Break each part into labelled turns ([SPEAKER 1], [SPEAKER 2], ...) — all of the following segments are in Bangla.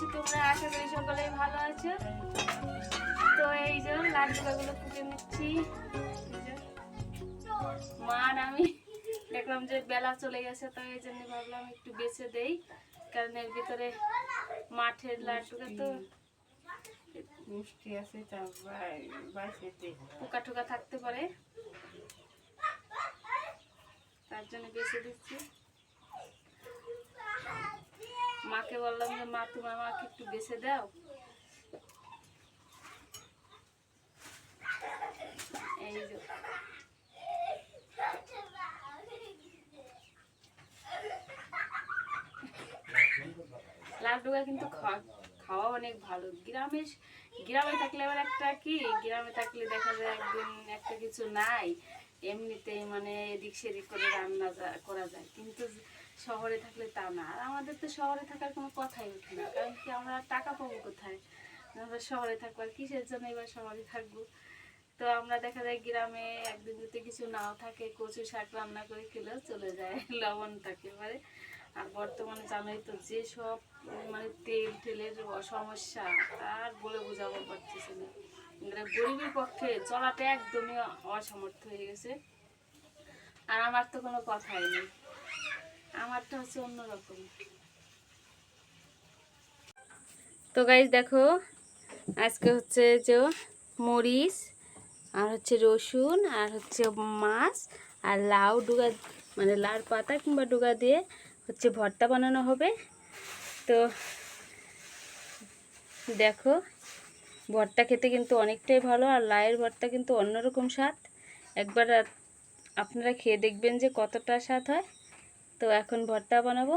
[SPEAKER 1] আছি, তোমরা আশা করি সকলেই ভালো আছো। তো এই যে লাড্ডুগুলো ফুটে নিচ্ছি। মা আর আমি দেখলাম যে বেলা চলে গেছে, তো এই জন্য ভাবলাম একটু বেছে দেই, কারণ এর ভিতরে মাঠের লাড্ডুটা তো
[SPEAKER 2] মিষ্টি আছে,
[SPEAKER 1] পোকা টোকা থাকতে পারে, তার জন্য বেছে দিচ্ছি। মাকে বললাম যে মা তুমি আমাকে একটু বেছে দাও। এই যে লাড্ডুটা কিন্তু খাওয়া অনেক ভালো। গ্রামে থাকলে আবার একটা কি, গ্রামে থাকলে দেখা যায় একদিন একটা কিছু নাই, এমনিতেই মানে এদিক সেদিক করে রান্না করা যায়, কিন্তু শহরে থাকলে তা না। আর আমাদের তো শহরে থাকার কোনো কথাই ওঠে না, কারণ কি আমরা টাকা পাবো কোথায়? আমরা শহরে থাকবো, আর কিসের জন্য এবার শহরে থাকবো? তো আমরা দেখা যায় গ্রামে একদিন যদি কিছু নাও থাকে, কচু শাক রান্না করে খেলেও চলে যায়, লবণ থাকে এবারে। আর বর্তমানে জানোই তো যে সব মানে তেলের সমস্যা, আর বলে বোঝাবো পারতেছে না। গরিবের পক্ষে চলাটা একদমই অসমর্থ হয়ে গেছে। আর আমার তো কোনো কথাই নেই, আমারটা হচ্ছে অন্যরকম। তো গাইস দেখো, আজকে হচ্ছে যে মরিচ আর হচ্ছে রসুন আর হচ্ছে মাছ আর লাউ ডুগা, মানে লাউর পাতা কিংবা ডুগা দিয়ে হচ্ছে ভর্তা বানানো হবে। তো দেখো, ভর্তা খেতে কিন্তু অনেকটাই ভালো, আর লাউয়ের ভর্তা কিন্তু অন্যরকম স্বাদ। একবার আপনারা খেয়ে দেখবেন যে কতটা স্বাদ হয়। তো এখন ভর্তা বানাবো।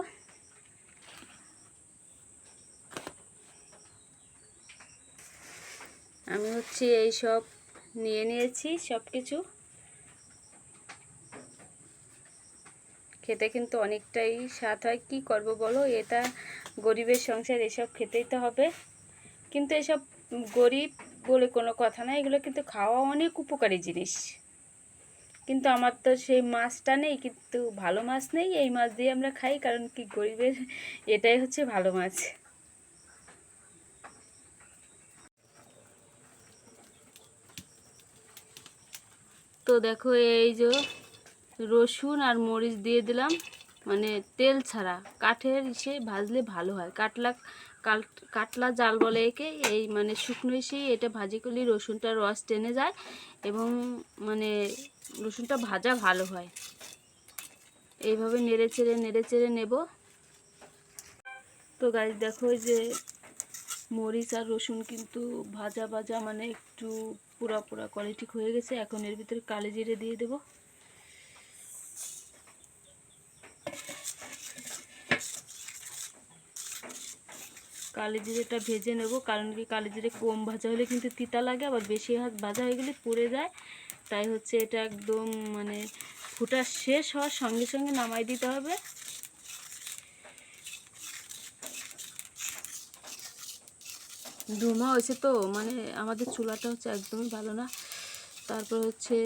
[SPEAKER 1] আমি হচ্ছে এই সব নিয়ে নিয়েছি, সব কিছু খেতে কিন্তু অনেকটাই স্বাদ হয়। কি করব বলো, এটা গরিবের সংসার, এসব খেতেই তো হবে। কিন্তু এসব গরিব বলে কোনো কথা না, এগুলো কিন্তু খাওয়া অনেক উপকারী জিনিস। কিন্তু আমার তো সেই মাছটা নেই, কিন্তু ভালো মাছ নেই, এই মাছ দিয়ে আমরা খাই, কারণ কি গরিবের এটাই হচ্ছে ভালো মাছ। তো দেখো, এই যে রসুন আর মরিচ দিয়ে দিলাম, মানে তেল ছাড়া, কাঠের ইসে ভাজলে ভালো হয়। কাটলা জাল বলে একে, এই মানে শুকনো এসেই এটা ভাজি করলে রসুনটা রস টেনে যায়, এবং মানে রসুনটা ভাজা ভালো হয়। এইভাবে নেড়ে চেড়ে নেব। তো গাইস দেখো, যে মরিচ আর রসুন কিন্তু ভাজা ভাজা মানে একটু পুরা পুরা কোয়ালিটি হয়ে গেছে। এখন এর ভিতরে কালো জিরে দিয়ে দেব। কালো জিরেটা ভেজে নেব, কারণ কি কালো জিরে কম ভাজা হলে কিন্তু তিতা লাগে, আবার বেশি ভাজা হয়ে গেলে পুড়ে যায়। তাই হচ্ছে এটা একদম মানে ফুটা শেষ হওয়ার সঙ্গে সঙ্গে নামাই দিতে হবে। ধুমা হয়েছে তো, মানে আমাদের চুলাটা হচ্ছে একদমই ভালো না, তারপর হচ্ছে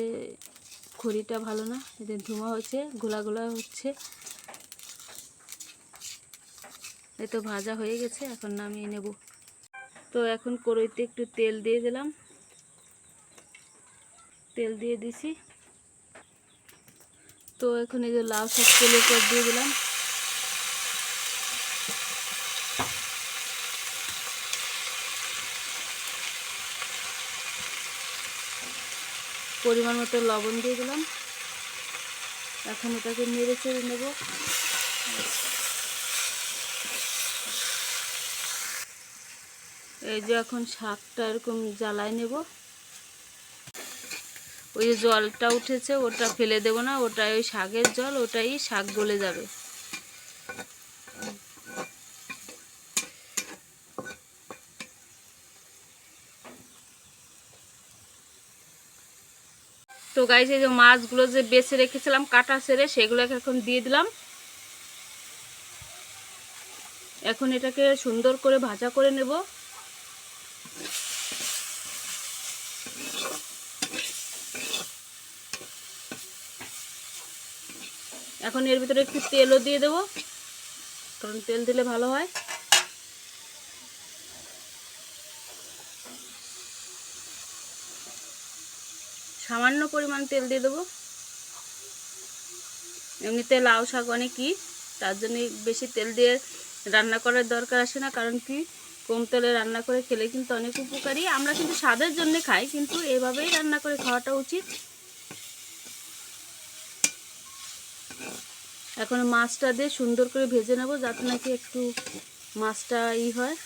[SPEAKER 1] খড়িটা ভালো না, এদের ধুমা হচ্ছে, গোলা গোলা হচ্ছে। এই তো ভাজা হয়ে গেছে, এখন নামিয়ে নেব। তো এখন কড়াইতে একটু তেল দিয়ে দিলাম, তেল দিয়ে দিছি। তো এখন এই যে লাউ শাক তেলের পর দিয়ে দিলাম। পরিমাণ মতো লবণ দিয়ে দিলাম। এখন এটাকে নেড়ে চেড়ে নেব। এই যে এখন শাকটা এরকম জ্বালায় নেব। ওই যে জলটা উঠেছে ওটা ফেলে দেব না, ওটাই ওই শাকের জল, ওটাই শাক গলে যাবে। তো গাইস, এই যে মাছগুলো যে বেছে রেখেছিলাম কাটা ছেড়ে, সেগুলোকে এখন দিয়ে দিলাম। এখন এটাকে সুন্দর করে ভাজা করে নেব। এখন এর ভিতরে একটু তেলও দিয়ে দেবো, কারণ তেল দিলে ভালো হয়। সামান্য পরিমাণ তেল দিয়ে দেবো। এমনিতে লাউ শাক অনেকই, তার জন্য বেশি তেল দিয়ে রান্না করার দরকার আসে না। কারণ কি কম তেলে রান্না করে খেলে কিন্তু অনেক উপকারী। আমরা কিন্তু স্বাদের জন্য খাই, কিন্তু এভাবেই রান্না করে খাওয়াটা উচিত। এখন মাছটা দিয়ে সুন্দর করে ভেজে নেব, যাতে নাকি একটু মাছটা হয়।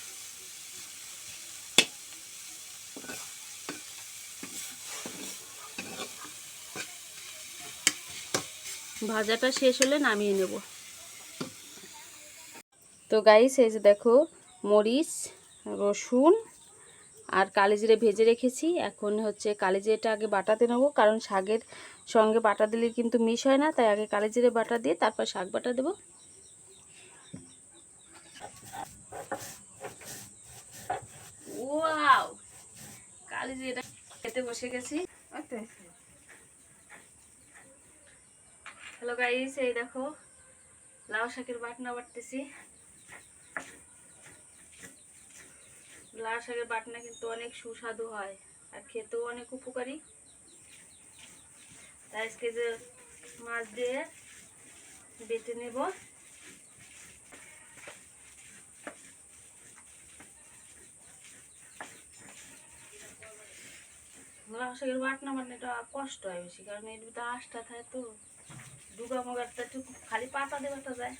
[SPEAKER 1] ভাজাটা শেষ হলে নামিয়ে নেব। তো গাইস, এই যে দেখো মরিচ, রসুন আর কালিজিরে ভেজে রেখেছি। এখন হচ্ছে কালিজিরেটা আগে বাটাতে নেবো, কারণ শাকের সঙ্গে বাটা দিলে কিন্তু মিশ হয় না, তাই আগে কালিজিরে বাটা দিয়ে তারপর শাক বাটা দেবো। ওয়াও, কালিজিরেটা খেতে বসে গেছি। হ্যালো গাইস, এই দেখো লাউ শাকের বাটনা বাটতেছি। লাউ শাকের বাটনা কিন্তু অনেক সুস্বাদু হয় আর খেতেও অনেক উপকারী। তাই আজকে যে মাছ দিয়ে বেটে নেব। লাউ শাকের বাটনা বাটনাটা কষ্ট হয় বেশি, কারণ এর ভিতরে আঁশটা থাকে তো। ডুগা মগারটা একটু খালি পাতা দেওয়াটা যায়।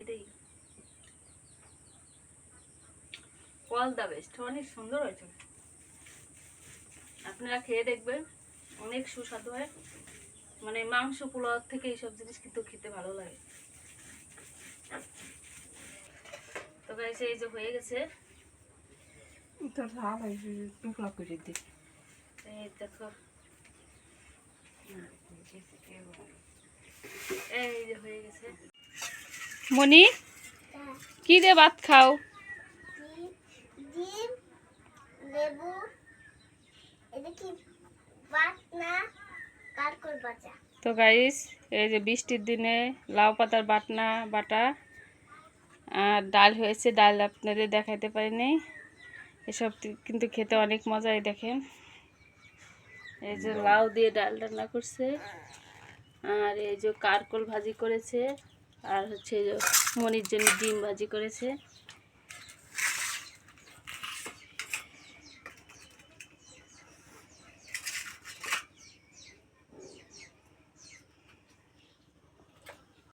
[SPEAKER 1] এটাই অল দ্য বেস্ট, অনেক সুন্দর হয়েছে। আপনারা খেয়ে দেখবেন, অনেক সুস্বাদু হয়। মানে মাংস পোলাও থেকে এইসব জিনিস কিন্তু খেতে ভালো লাগে। তো গাইস, এই যে হয়ে গেছে। এই দেখো, এই যে হয়ে গেছে। মনি, কি দিয়ে ভাত খাও?
[SPEAKER 2] ডিম, লেবু, এটা কি বাটনা, কারকল বাটা।
[SPEAKER 1] তো গাইস, এই যে বৃষ্টির দিনে লাউ পাতার বাটনা বাটা আর ডাল হয়েছে। ডাল আপনাদের দেখাতে পারিনি। এসব কিন্তু খেতে অনেক মজাই। দেখেন, এই যে লাউ দিয়ে ডাল রান্না করছে, আর এই যে কারকল ভাজি করেছে, আর হচ্ছে মনির জন্য ডিম ভাজি করেছে।